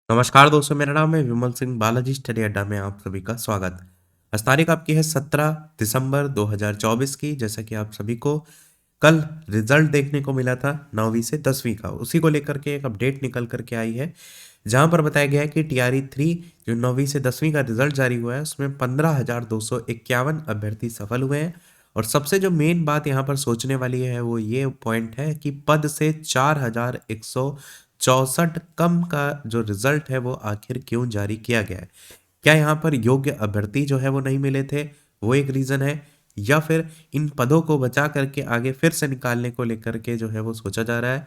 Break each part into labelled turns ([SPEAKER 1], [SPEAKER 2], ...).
[SPEAKER 1] नमस्कार दोस्तों, मेरा नाम है विमल सिंह। बालाजी स्टडी अड्डा में आप सभी का स्वागत। आज तारीख आपकी है 17 दिसंबर 2024 की। जैसा कि आप सभी को कल रिजल्ट देखने को मिला था 9वीं से 10वीं का, उसी को लेकर के एक अपडेट निकल करके आई है, जहां पर बताया गया है कि टीआरई 3 जो 9वीं से 10वीं का रिजल्ट जारी हुआ है उसमें 15,251 अभ्यर्थी सफल हुए हैं। और सबसे जो मेन बात यहाँ पर सोचने वाली है वो ये पॉइंट है कि पद से 4,164 कम का जो रिजल्ट है वो आखिर क्यों जारी किया गया है। क्या यहाँ पर योग्य अभ्यर्थी जो है वो नहीं मिले थे, वो एक रीजन है, या फिर इन पदों को बचा करके आगे फिर से निकालने को लेकर के जो है वो सोचा जा रहा है।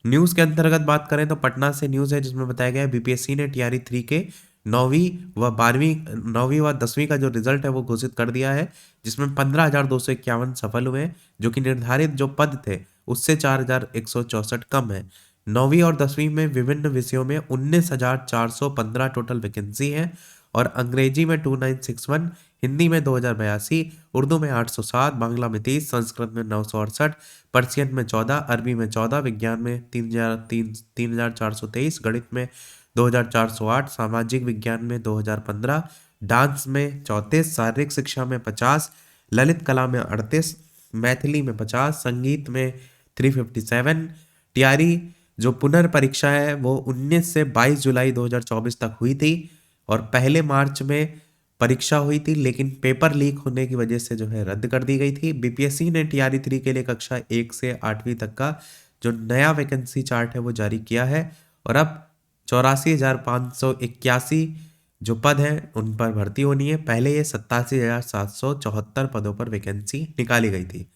[SPEAKER 1] न्यूज़ के अंतर्गत बात करें तो पटना से न्यूज़ है जिसमें बताया गया है बीपीएससी ने टीआरई 3 के 9वीं व 12वीं 9वीं व 10वीं का जो रिजल्ट है वो घोषित कर दिया है, जिसमें 15,251 सफल हुए हैं, जो कि निर्धारित जो पद थे उससे 4,164 कम है। 9वीं और 10वीं में विभिन्न विषयों में 19,415 टोटल वैकेंसी है, और अंग्रेजी में 2961, हिंदी में 2,082, उर्दू में 807, बांग्ला में 30, संस्कृत में 968, पर्शियन में 14, अरबी में 14, विज्ञान में 3,423, गणित में 2,408, सामाजिक विज्ञान में 2,015, डांस में 34, शारीरिक शिक्षा में 50, ललित कला में 38, मैथिली में 50, संगीत में 357। टीआरई जो पुनर्परीक्षा है वो 19 से 22 जुलाई 2024 तक हुई थी, और पहले मार्च में परीक्षा हुई थी, लेकिन पेपर लीक होने की वजह से जो है रद्द कर दी गई थी। बीपीएससी ने टीआरई 3 के लिए कक्षा 1 से 8वीं तक का जो नया वैकेंसी चार्ट है वो जारी किया है, और अब 84,581 जो पद हैं उन पर भर्ती होनी है। पहले ये 87,774 पदों पर वैकेंसी निकाली गई थी।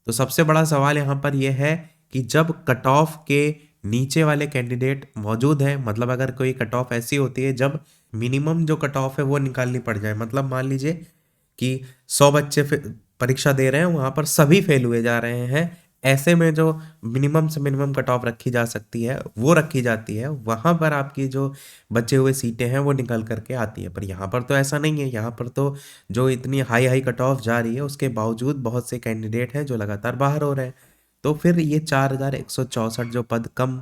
[SPEAKER 1] तो सबसे बड़ा सवाल यहाँ पर यह है कि जब कट ऑफ के नीचे वाले कैंडिडेट मौजूद हैं, मतलब अगर कोई कट ऑफ ऐसी होती है जब मिनिमम जो कट ऑफ है वो निकालनी पड़ जाए, मतलब मान लीजिए कि 100 बच्चे परीक्षा दे रहे हैं, वहां पर सभी फेल हुए जा रहे हैं, ऐसे में जो मिनिमम से मिनिमम कट ऑफ रखी जा सकती है वो रखी जाती है, वहां पर आपकी जो बचे हुए सीटें हैं वो निकल करके आती है। पर यहाँ पर तो ऐसा नहीं है। यहाँ पर तो जो इतनी हाई हाई कट ऑफ जा रही है उसके बावजूद बहुत से कैंडिडेट हैं जो लगातार बाहर हो रहे हैं। तो फिर ये 4,164 जो पद कम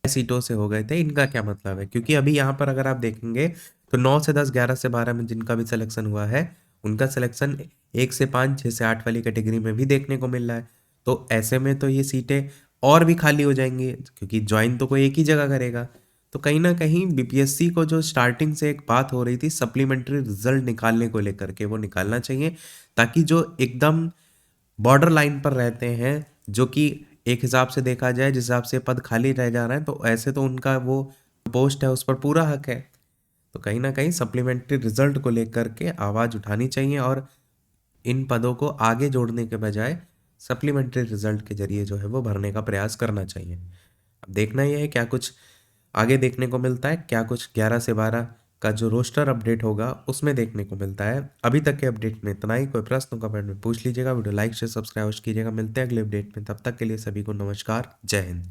[SPEAKER 1] सीटों से हो गए थे, इनका क्या मतलब है? क्योंकि अभी यहाँ पर अगर आप देखेंगे तो 9 से 10, 11 से 12 में जिनका भी सिलेक्शन हुआ है उनका सिलेक्शन 1 से 5, 6 से 8 वाली कैटेगरी में भी देखने को मिल रहा है। तो ऐसे में तो ये सीटें और भी खाली हो जाएंगी, क्योंकि ज्वाइन तो कोई एक ही जगह करेगा। तो कहीं ना कहीं बीपीएससी को जो स्टार्टिंग से एक बात हो रही थी सप्लीमेंट्री रिजल्ट निकालने को लेकर के, वो निकालना चाहिए, ताकि जो एकदम बॉर्डर लाइन पर रहते हैं, जो कि एक हिसाब से देखा जाए जिस हिसाब से पद खाली रह जा रहे हैं, तो ऐसे तो उनका वो पोस्ट है उस पर पूरा हक है। तो कहीं ना कहीं सप्लीमेंट्री रिजल्ट को लेकर के आवाज़ उठानी चाहिए, और इन पदों को आगे जोड़ने के बजाय सप्लीमेंट्री रिजल्ट के जरिए जो है वो भरने का प्रयास करना चाहिए। अब देखना यह है क्या कुछ आगे देखने को मिलता है, क्या कुछ 11 से 12 का जो रोस्टर अपडेट होगा उसमें देखने को मिलता है। अभी तक के अपडेट में इतना ही। कोई प्रश्न कमेंट में पूछ लीजिएगा। वीडियो लाइक शेयर सब्सक्राइब कीजिएगा। मिलते हैं अगले अपडेट में, तब तक के लिए सभी को नमस्कार, जय हिंद।